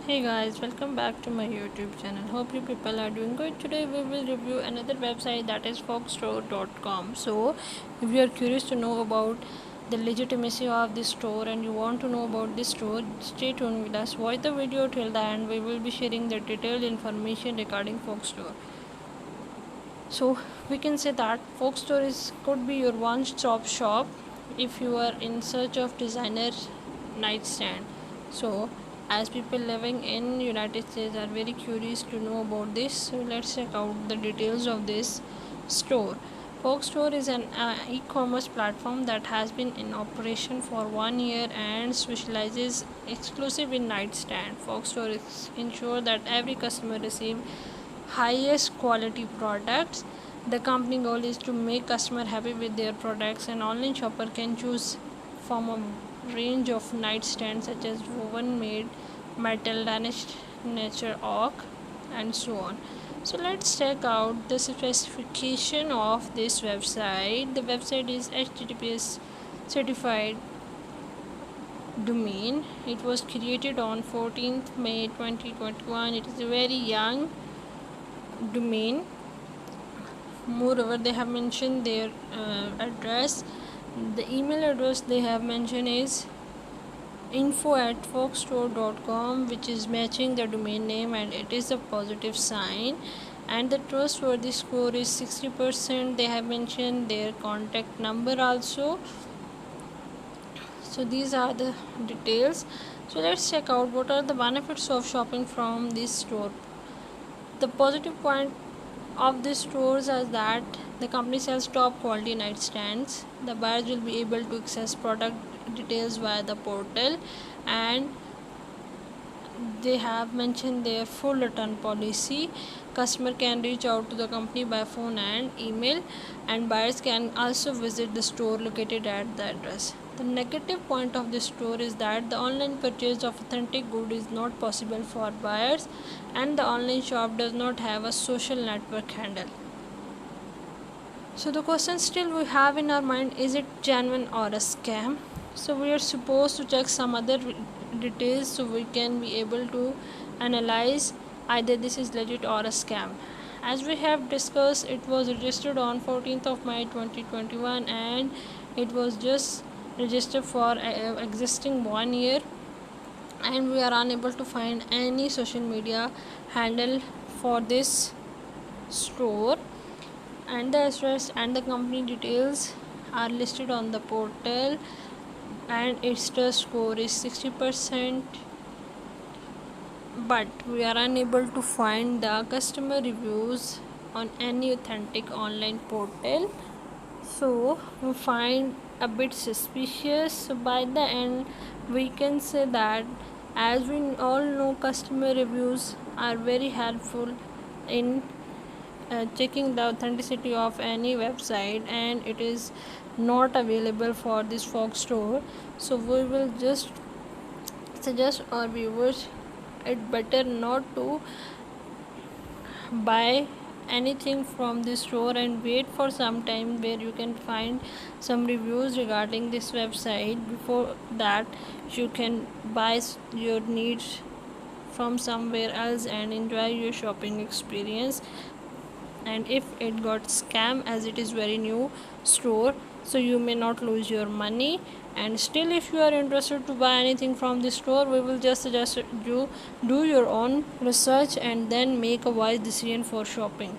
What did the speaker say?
Hey guys, welcome back to my YouTube channel. Hope you people are doing good. Today we will review another website that is foxstore.com. So, if you are curious to know about the legitimacy of this store and you want to know about this store, stay tuned with us. Watch the video till the end. We will be sharing the detailed information regarding Foxstore. So, we can say that Foxstore is could be your one-stop shop if you are in search of designer nightstand. So, as people living in United States are very curious to know about this, so let's check out the details of this store. Fox Store is an e-commerce platform that has been in operation for 1 year and specializes exclusive in nightstand. Fox Store ensure that every customer receive highest quality products. The company goal is to make customer happy with their products, and online shopper can choose from a range of nightstands such as woven made, metal, Danish nature oak, and so on. So let's check out the specification of this website. The website is HTTPS certified domain. It was created on 14th May 2021. It is a very young domain. Moreover, they have mentioned their address. The email address they have mentioned is info@foxstore.com, which is matching the domain name, and it is a positive sign. And the trustworthy score is 60%. They have mentioned their contact number also. So these are the details. So let's check out what are the benefits of shopping from this store. The positive point of these stores is that the company sells top quality nightstands. The buyers will be able to access product details via the portal, and they have mentioned their full return policy. Customer can reach out to the company by phone and email, and buyers can also visit the store located at the address. The negative point of this store is that the online purchase of authentic good is not possible for buyers, and the online shop does not have a social network handle. So the question still we have in our mind, is it genuine or a scam? So we are supposed to check some other details so we can be able to analyze either this is legit or a scam. As we have discussed, it was registered on 14th of May 2021, and it was just registered for existing 1 year, and we are unable to find any social media handle for this store, and the address and the company details are listed on the portal, and its trust score is 60%, but we are unable to find the customer reviews on any authentic online portal. So we find a bit suspicious. So by the end we can say that, as we all know, customer reviews are very helpful in checking the authenticity of any website, and it is not available for this Fox store. So we will just suggest our viewers it better not to buy anything from this store and wait for some time where you can find some reviews regarding this website. Before that, you can buy your needs from somewhere else and enjoy your shopping experience. And if it got scam, as it is very new store, so you may not lose your money. And still, if you are interested to buy anything from this store, we will just suggest you do your own research and then make a wise decision for shopping.